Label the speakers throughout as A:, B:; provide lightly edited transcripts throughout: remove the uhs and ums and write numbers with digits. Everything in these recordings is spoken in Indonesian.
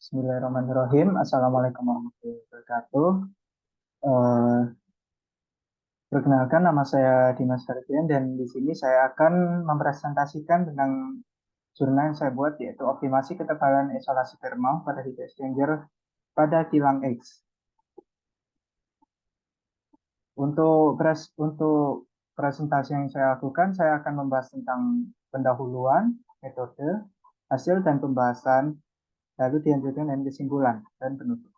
A: Bismillahirrahmanirrahim. Assalamualaikum warahmatullahi wabarakatuh. Eh, Perkenalkan, nama saya Dimas Ferdian dan di sini saya akan mempresentasikan tentang jurnal yang saya buat, yaitu optimasi ketebalan isolasi thermal pada heat exchanger pada kilang X. Untuk presentasi yang saya lakukan, saya akan membahas tentang pendahuluan, metode, hasil dan pembahasan, lalu dilanjutkan dengan kesimpulan dan penutup.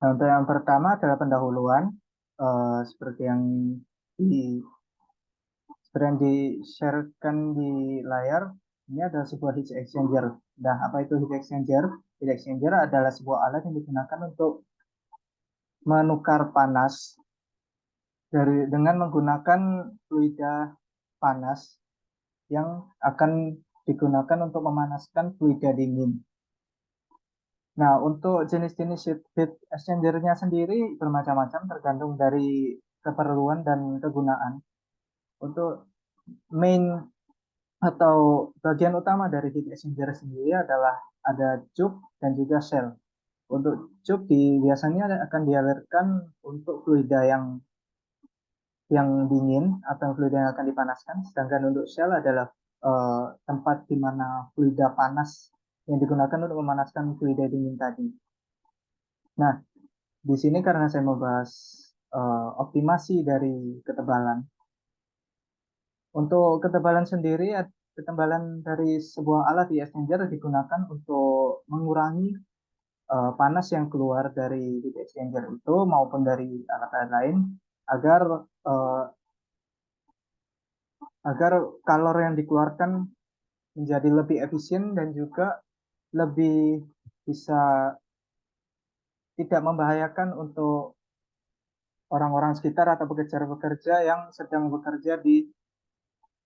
A: Nah, untuk yang pertama adalah pendahuluan. Seperti yang di seperti yang di-sharekan di layar, ini adalah sebuah heat exchanger. Nah, apa itu heat exchanger? Heat exchanger adalah sebuah alat yang digunakan untuk menukar panas dengan menggunakan fluida panas yang akan digunakan untuk memanaskan fluida dingin. Nah, untuk jenis-jenis heat exchanger-nya sendiri bermacam-macam tergantung dari keperluan dan kegunaan. Untuk main atau bagian utama dari heat exchanger sendiri adalah ada cup dan juga shell. Untuk cup biasanya akan dialirkan untuk fluida yang dingin atau fluida yang akan dipanaskan, sedangkan untuk shell adalah tempat di mana fluida panas yang digunakan untuk memanaskan fluida dingin tadi. Nah, di sini karena saya membahas optimasi dari ketebalan. Untuk ketebalan sendiri, ketebalan dari sebuah alat heat exchanger digunakan untuk mengurangi panas yang keluar dari heat exchanger itu maupun dari alat-alat lain agar uh, agar kalor yang dikeluarkan menjadi lebih efisien dan juga lebih bisa tidak membahayakan untuk orang-orang sekitar atau pekerja-pekerja yang sedang bekerja di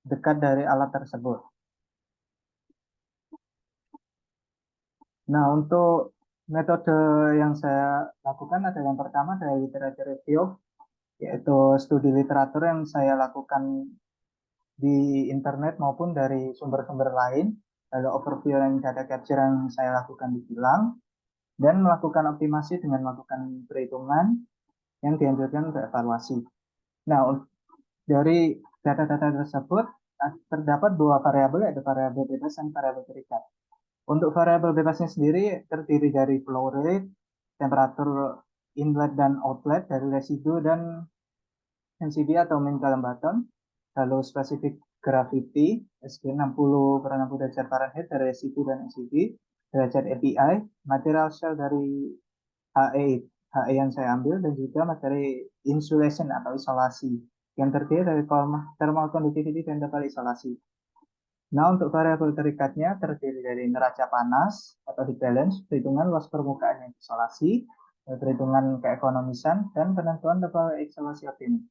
A: dekat dari alat tersebut. Nah, untuk metode yang saya lakukan adalah yang pertama dari literature review, yaitu studi literatur yang saya lakukan di internet maupun dari sumber-sumber lain, lalu overview dan data capture yang saya lakukan di kilang, dan melakukan optimasi dengan melakukan perhitungan yang dianjurkan untuk evaluasi. Nah, dari data-data tersebut terdapat dua variabel, yaitu variabel bebas dan variabel terikat. Untuk variabel bebasnya sendiri terdiri dari flow rate, temperatur inlet dan outlet dari residu dan NCB atau mean column bottom, lalu spesifik gravity SG 60/60 derajat Fahrenheit dari residu dan NCB, derajat API, material shell dari HE yang saya ambil, dan juga materi insulation atau isolasi yang terdiri dari thermal conductivity dan thermal isolasi. Nah, untuk variabel terikatnya terdiri dari neraca panas atau heat balance, perhitungan luas permukaan yang isolasi, perhitungan keekonomisan, dan penentuan thermal isolasi optimum.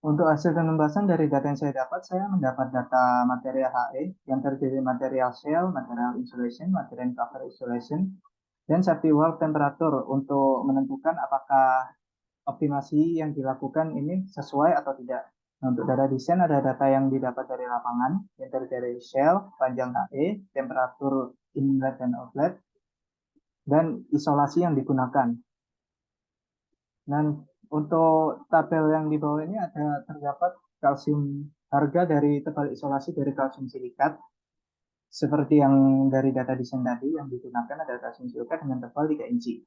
A: Untuk hasil dan pembahasan dari data yang saya dapat, saya mendapat data material HE yang terdiri material shell, material insulation, material cover insulation, dan safety valve temperatur untuk menentukan apakah optimasi yang dilakukan ini sesuai atau tidak. Nah, untuk data desain ada data yang didapat dari lapangan, yang terdiri dari shell, panjang HE, temperatur inlet dan outlet, dan isolasi yang digunakan. Dan untuk tabel yang di bawah ini terdapat kalsium harga dari tebal isolasi dari kalsium silikat seperti yang dari data desain tadi yang digunakan ada kalsium silikat dengan tebal 3 inci.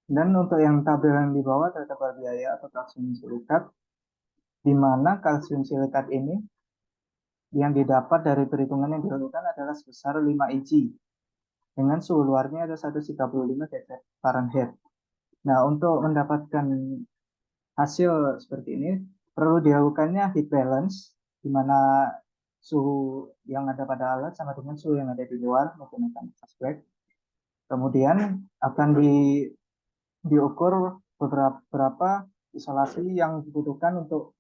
A: Dan untuk yang tabel yang di bawah ada tebal biaya atau kalsium silikat, di mana kalsium silikat ini yang didapat dari perhitungan yang dilakukan adalah sebesar 5 inci dengan suhu luarnya ada 135 derajat Fahrenheit. Nah, untuk mendapatkan hasil seperti ini perlu dilakukannya heat balance, di mana suhu yang ada pada alat sama dengan suhu yang ada di luar menggunakan aspek. Kemudian akan diukur beberapa isolasi yang dibutuhkan untuk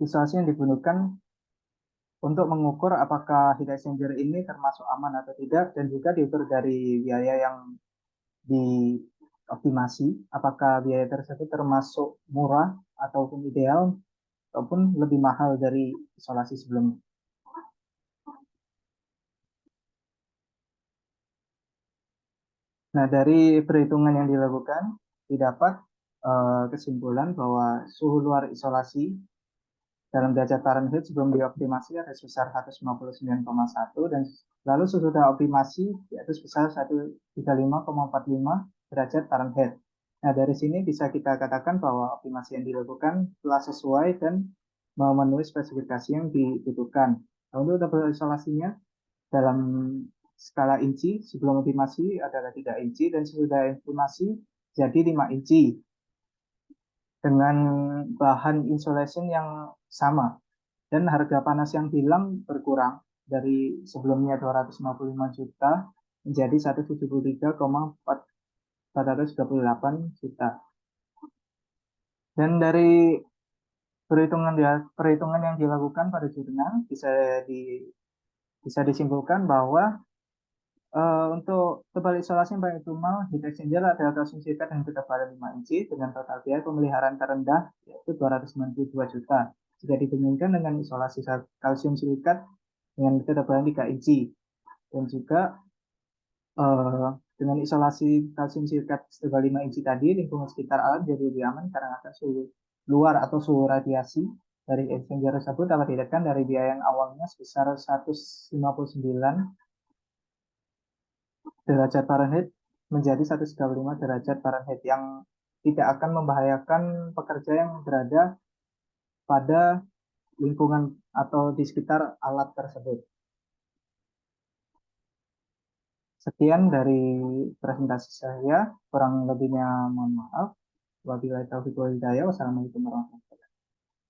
A: isolasi yang dibutuhkan untuk mengukur apakah heat exchanger ini termasuk aman atau tidak, dan juga diukur dari biaya yang dioptimasi, apakah biaya tersebut termasuk murah ataupun ideal ataupun lebih mahal dari isolasi sebelumnya. Nah, dari perhitungan yang dilakukan, didapat kesimpulan bahwa suhu luar isolasi dalam derajat Fahrenheit sebelum dioptimasi ada sebesar 159,1 dan lalu sesudah optimasi yaitu sebesar 135,45 derajat Fahrenheit. Nah, dari sini bisa kita katakan bahwa optimasi yang dilakukan telah sesuai dan memenuhi spesifikasi yang dibutuhkan. Nah, untuk tabel isolasinya dalam skala inci sebelum optimasi adalah 3 inci dan sesudah optimasi jadi 5 inci dengan bahan insulation yang sama dan harga panas yang hilang berkurang dari sebelumnya 255 juta menjadi 173,438 juta. Dan dari perhitungan yang dilakukan pada jurnal bisa disimpulkan bahwa untuk tebal isolasi yang paling optimal heat exchanger adalah kalsium silikat dengan ketebalan 5 inci dengan total biaya pemeliharaan terendah yaitu 292 juta. Jika dibandingkan dengan isolasi kalsium silikat dengan ketebalan 3 inci dan juga dengan isolasi kalsium silikat setebal 5 inci tadi lingkungan sekitar alat jadi lebih aman karena akan suhu luar atau suhu radiasi dari exchanger tersebut dapat ditekan dari biaya yang awalnya sebesar 159 derajat Fahrenheit menjadi 135 derajat Fahrenheit yang tidak akan membahayakan pekerja yang berada pada lingkungan atau di sekitar alat tersebut. Sekian dari presentasi saya, kurang lebihnya mohon maaf. Wabillahi taufiq wal hidayah. Wassalamualaikum warahmatullahi wabarakatuh.